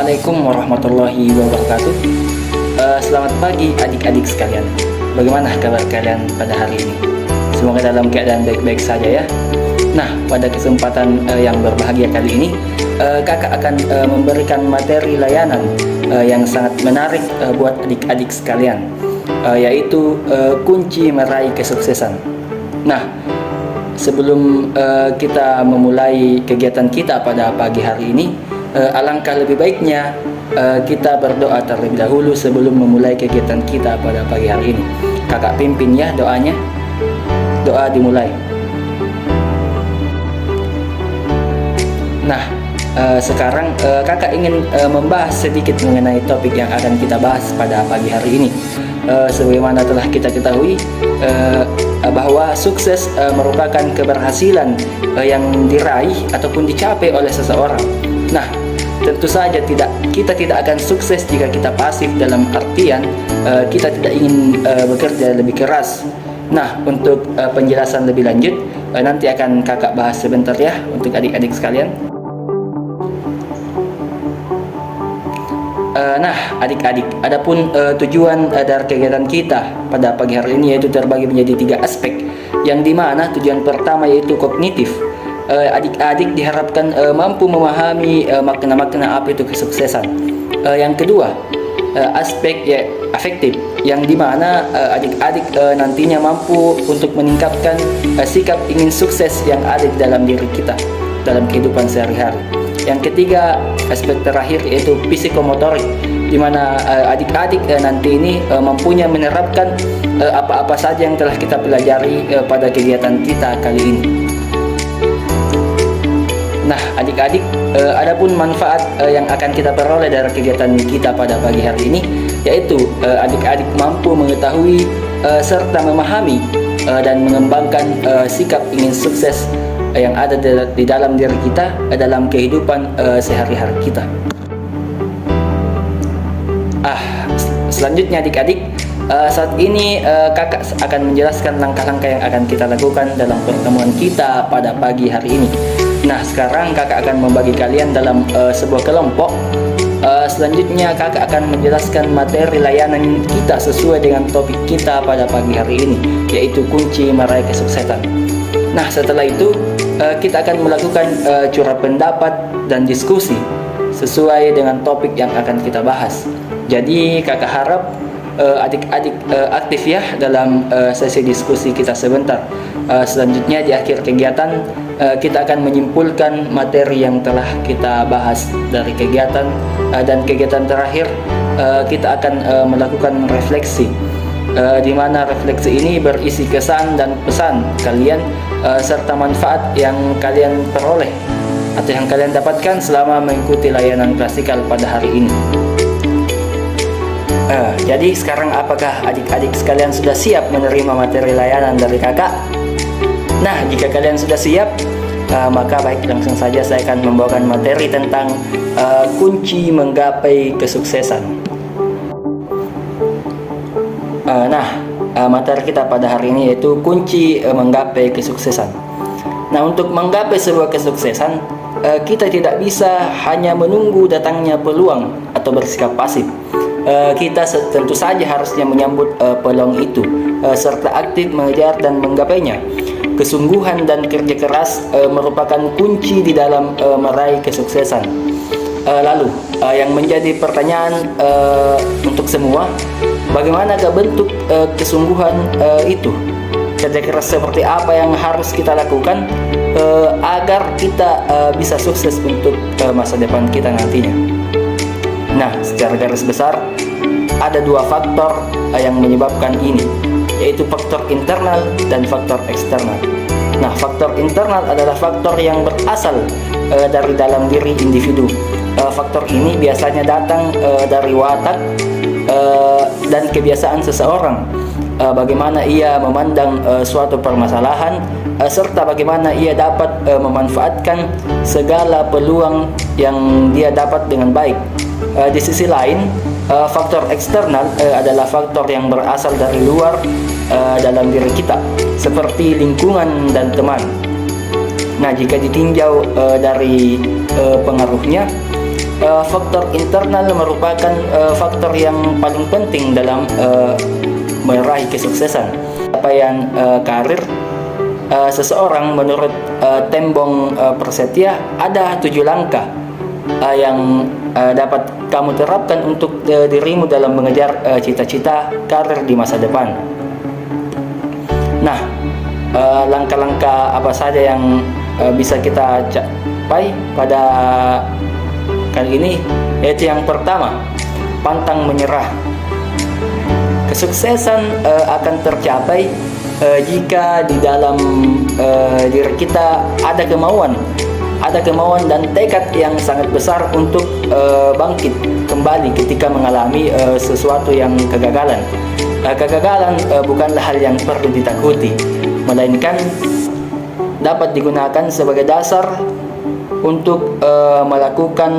Assalamualaikum warahmatullahi wabarakatuh. Selamat pagi adik-adik sekalian. Bagaimana kabar kalian pada hari ini? Semoga dalam keadaan baik-baik saja ya. Nah, pada kesempatan yang berbahagia kali ini, kakak akan memberikan materi layanan yang sangat menarik buat adik-adik sekalian, yaitu kunci meraih kesuksesan. Nah, sebelum kita memulai kegiatan kita pada pagi hari ini, alangkah lebih baiknya kita berdoa terlebih dahulu sebelum memulai kegiatan kita pada pagi hari ini. Kakak pimpin ya doanya. Doa dimulai. Nah, sekarang kakak ingin membahas sedikit mengenai topik yang akan kita bahas pada pagi hari ini. Sebagaimana telah kita ketahui bahwa sukses merupakan keberhasilan yang diraih ataupun dicapai oleh seseorang. Nah, tentu saja kita tidak akan sukses jika kita pasif, dalam artian kita tidak ingin bekerja lebih keras. Nah, untuk penjelasan lebih lanjut nanti akan kakak bahas sebentar ya untuk adik-adik sekalian. Nah, adik-adik, adapun tujuan dari kegiatan kita pada pagi hari ini yaitu terbagi menjadi 3 aspek, yang dimana tujuan pertama yaitu kognitif. Adik-adik diharapkan mampu memahami makna-makna apa itu kesuksesan. Yang kedua, aspek ya afektif, yang dimana adik-adik nantinya mampu untuk meningkatkan sikap ingin sukses yang ada di dalam diri kita dalam kehidupan sehari-hari. Yang ketiga, aspek terakhir yaitu psikomotorik, di mana adik-adik nanti ini mampunya menerapkan apa-apa saja yang telah kita pelajari pada kegiatan kita kali ini. Nah, adik-adik, adapun manfaat yang akan kita peroleh dari kegiatan kita pada pagi hari ini, yaitu adik-adik mampu mengetahui serta memahami dan mengembangkan sikap ingin sukses yang ada di dalam diri kita dalam kehidupan sehari-hari kita. Selanjutnya adik-adik, saat ini kakak akan menjelaskan langkah-langkah yang akan kita lakukan dalam pertemuan kita pada pagi hari ini. Nah, sekarang kakak akan membagi kalian dalam sebuah kelompok. Selanjutnya kakak akan menjelaskan materi layanan kita sesuai dengan topik kita pada pagi hari ini, yaitu kunci meraih kesuksesan. Nah, setelah itu kita akan melakukan curah pendapat dan diskusi sesuai dengan topik yang akan kita bahas. Jadi kakak harap adik-adik aktif ya dalam sesi diskusi kita sebentar. Selanjutnya di akhir kegiatan kita akan menyimpulkan materi yang telah kita bahas dari kegiatan, dan kegiatan terakhir kita akan melakukan refleksi, di mana refleksi ini berisi kesan dan pesan kalian serta manfaat yang kalian peroleh atau yang kalian dapatkan selama mengikuti layanan klasikal pada hari ini. Jadi sekarang apakah adik-adik sekalian sudah siap menerima materi layanan dari kakak? Nah, jika kalian sudah siap, maka baik, langsung saja saya akan membawakan materi tentang kunci menggapai kesuksesan. Materi kita pada hari ini yaitu kunci menggapai kesuksesan. Nah, untuk menggapai sebuah kesuksesan, kita tidak bisa hanya menunggu datangnya peluang atau bersikap pasif. Kita tentu saja harusnya menyambut peluang itu serta aktif mengejar dan menggapainya. Kesungguhan dan kerja keras merupakan kunci di dalam meraih kesuksesan. Lalu yang menjadi pertanyaan untuk semua, bagaimanakah bentuk kesungguhan itu? Kerja keras seperti apa yang harus kita lakukan agar kita bisa sukses untuk masa depan kita nantinya? Nah, secara garis besar ada 2 faktor yang menyebabkan ini, yaitu faktor internal dan faktor eksternal. Nah, faktor internal adalah faktor yang berasal dari dalam diri individu. Faktor ini biasanya datang dari watak dan kebiasaan seseorang, bagaimana ia memandang suatu permasalahan, serta bagaimana ia dapat memanfaatkan segala peluang yang dia dapat dengan baik. Di sisi lain, faktor eksternal adalah faktor yang berasal dari luar dalam diri kita, seperti lingkungan dan teman. Nah, jika ditinjau dari pengaruhnya, faktor internal merupakan faktor yang paling penting dalam meraih kesuksesan. Capaian karir seseorang menurut Tembong Prasetya ada 7 langkah yang dapat kamu terapkan untuk dirimu dalam mengejar cita-cita karir di masa depan. Nah, langkah-langkah apa saja yang bisa kita capai pada kali ini? Yaitu yang pertama, pantang menyerah. Kesuksesan akan tercapai jika di dalam diri kita ada kemauan dan tekad yang sangat besar untuk bangkit kembali ketika mengalami sesuatu yang kegagalan. Kegagalan bukanlah hal yang perlu ditakuti, melainkan dapat digunakan sebagai dasar untuk melakukan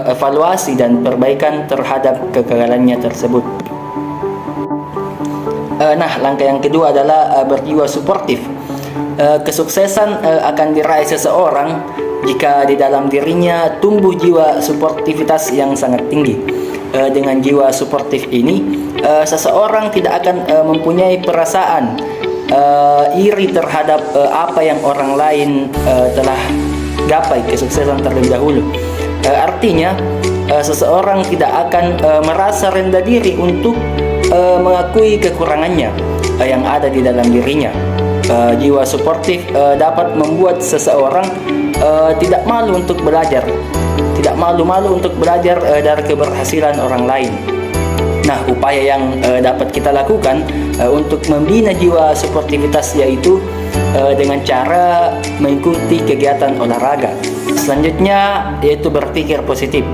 evaluasi dan perbaikan terhadap kegagalannya tersebut. Nah, langkah yang kedua adalah berjiwa suportif. Kesuksesan akan diraih seseorang jika di dalam dirinya tumbuh jiwa suportivitas yang sangat tinggi. Dengan jiwa suportif ini, seseorang tidak akan mempunyai perasaan iri terhadap apa yang orang lain telah gapai kesuksesan terlebih dahulu. Artinya, seseorang tidak akan merasa rendah diri untuk mengakui kekurangannya yang ada di dalam dirinya. Jiwa suportif dapat membuat seseorang tidak malu untuk belajar, tidak malu-malu untuk belajar dari keberhasilan orang lain. Nah, upaya yang dapat kita lakukan untuk membina jiwa suportivitas yaitu dengan cara mengikuti kegiatan olahraga. Selanjutnya yaitu berpikir positif.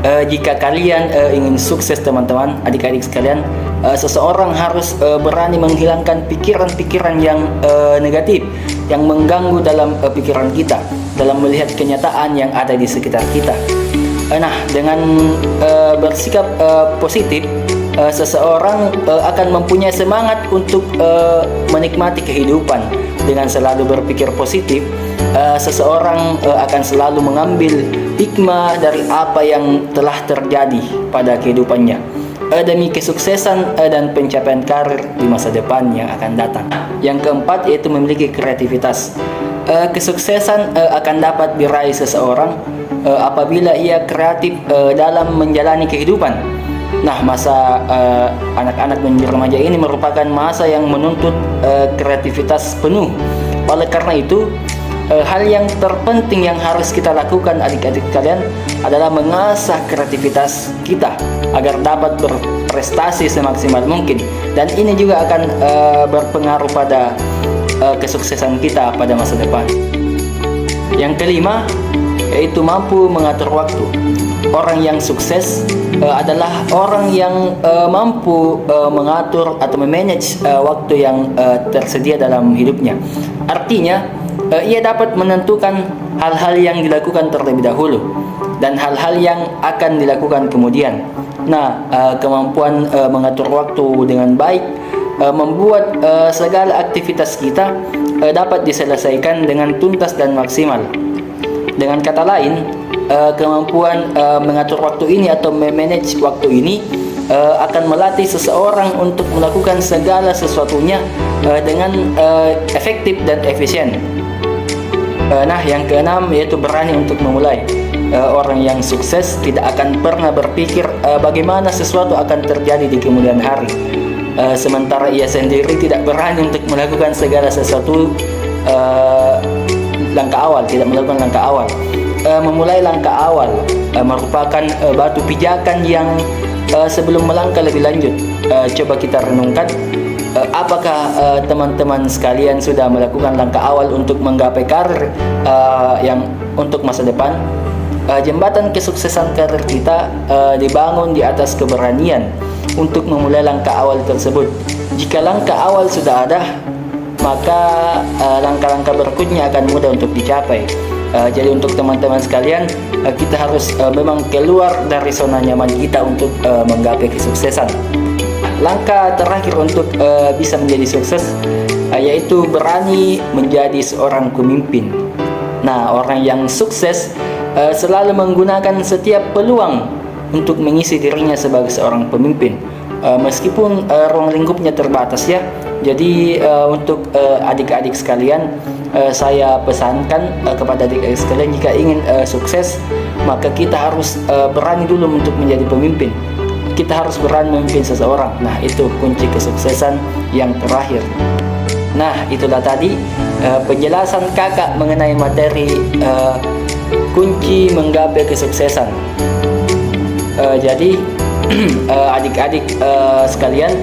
Jika kalian ingin sukses, teman-teman, adik-adik sekalian, seseorang harus berani menghilangkan pikiran-pikiran yang negatif yang mengganggu dalam pikiran kita dalam melihat kenyataan yang ada di sekitar kita. Nah, dengan bersikap positif, seseorang akan mempunyai semangat untuk menikmati kehidupan. Dengan selalu berpikir positif, seseorang akan selalu mengambil hikmah dari apa yang telah terjadi pada kehidupannya demi kesuksesan dan pencapaian karir di masa depan yang akan datang. Yang keempat yaitu memiliki kreativitas. Kesuksesan akan dapat diraih seseorang apabila ia kreatif dalam menjalani kehidupan. Nah, masa anak-anak dan remaja ini merupakan masa yang menuntut kreativitas penuh. Oleh karena itu, hal yang terpenting yang harus kita lakukan, adik-adik kalian, adalah mengasah kreativitas kita agar dapat berprestasi semaksimal mungkin. Dan ini juga akan berpengaruh pada kesuksesan kita pada masa depan. Yang kelima yaitu mampu mengatur waktu. Orang yang sukses adalah orang yang mampu mengatur atau memanage waktu yang tersedia dalam hidupnya. Artinya, ia dapat menentukan hal-hal yang dilakukan terlebih dahulu dan hal-hal yang akan dilakukan kemudian. Nah, kemampuan mengatur waktu dengan baik membuat segala aktivitas kita dapat diselesaikan dengan tuntas dan maksimal. Dengan kata lain, kemampuan mengatur waktu ini atau memanage waktu ini akan melatih seseorang untuk melakukan segala sesuatunya dengan efektif dan efisien. Nah, yang keenam yaitu berani untuk memulai. Orang yang sukses tidak akan pernah berpikir bagaimana sesuatu akan terjadi di kemudian hari. Sementara ia sendiri tidak berani untuk melakukan segala sesuatu langkah awal, tidak melakukan langkah awal. Memulai langkah awal merupakan batu pijakan yang sebelum melangkah lebih lanjut. Coba kita renungkan, apakah teman-teman sekalian sudah melakukan langkah awal untuk menggapai karir yang untuk masa depan? Jembatan kesuksesan karir kita dibangun di atas keberanian untuk memulai langkah awal tersebut. Jika langkah awal sudah ada, maka langkah-langkah berikutnya akan mudah untuk dicapai. Jadi untuk teman-teman sekalian, kita harus memang keluar dari zona nyaman kita untuk menggapai kesuksesan. Langkah terakhir untuk bisa menjadi sukses yaitu berani menjadi seorang pemimpin. Nah, orang yang sukses selalu menggunakan setiap peluang untuk mengisi dirinya sebagai seorang pemimpin, meskipun ruang lingkupnya terbatas ya. Jadi untuk adik-adik sekalian, saya pesankan kepada adik-adik sekalian, jika ingin sukses, maka kita harus berani dulu untuk menjadi pemimpin. Kita harus berani memimpin seseorang. Nah, itu kunci kesuksesan yang terakhir. Nah, itulah tadi penjelasan kakak mengenai materi kunci menggapai kesuksesan. Jadi adik-adik sekalian,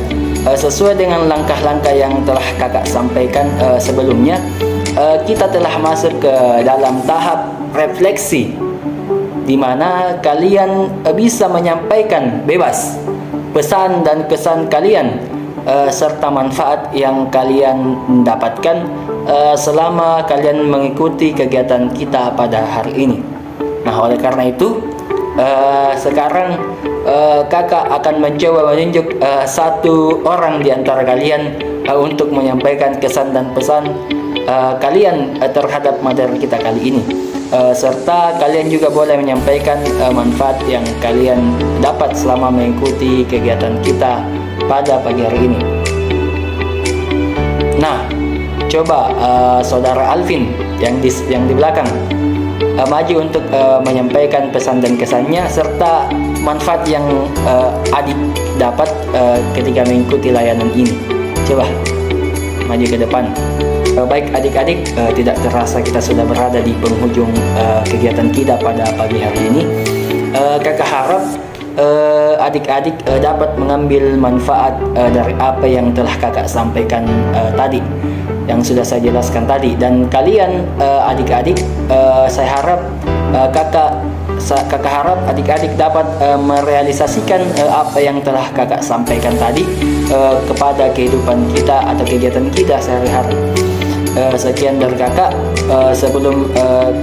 sesuai dengan langkah-langkah yang telah kakak sampaikan sebelumnya, kita telah masuk ke dalam tahap refleksi, di mana kalian bisa menyampaikan bebas pesan dan kesan kalian serta manfaat yang kalian dapatkan selama kalian mengikuti kegiatan kita pada hari ini. Nah, oleh karena itu sekarang kakak akan mencoba menunjuk satu orang di antara kalian untuk menyampaikan kesan dan pesan kalian terhadap materi kita kali ini. Serta kalian juga boleh menyampaikan manfaat yang kalian dapat selama mengikuti kegiatan kita pada pagi hari ini. Nah, coba saudara Alvin yang di belakang maju untuk menyampaikan pesan dan kesannya serta manfaat yang adik dapat ketika mengikuti layanan ini. Coba maju ke depan. Baik adik-adik, tidak terasa kita sudah berada di penghujung kegiatan kita pada pagi hari ini. Kakak harap adik-adik dapat mengambil manfaat dari apa yang telah kakak sampaikan tadi, yang sudah saya jelaskan tadi. Dan kalian adik-adik, saya harap kakak harap adik-adik dapat merealisasikan apa yang telah kakak sampaikan tadi kepada kehidupan kita atau kegiatan kita sehari-hari. Sekian dari kakak. Sebelum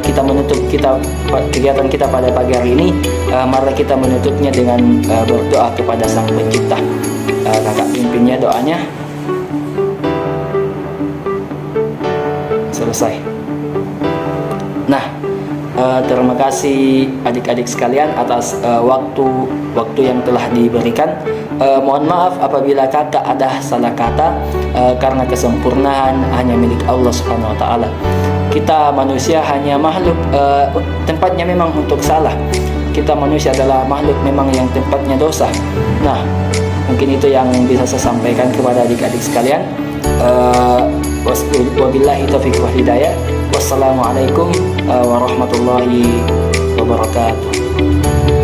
kita menutup kegiatan kita pada pagi hari ini, mari kita menutupnya dengan berdoa kepada Sang Pencipta. Kakak pimpinnya doanya. Selesai. Nah, terima kasih adik-adik sekalian atas waktu yang telah diberikan. Mohon maaf apabila kakak ada salah kata, karena kesempurnaan hanya milik Allah Subhanahu wa taala. Kita manusia hanya makhluk tempatnya memang untuk salah. Kita manusia adalah makhluk memang yang tempatnya dosa. Nah, mungkin itu yang bisa saya sampaikan kepada adik-adik sekalian. Wabillahi taufiq wal hidayah. Wassalamualaikum warahmatullahi wabarakatuh.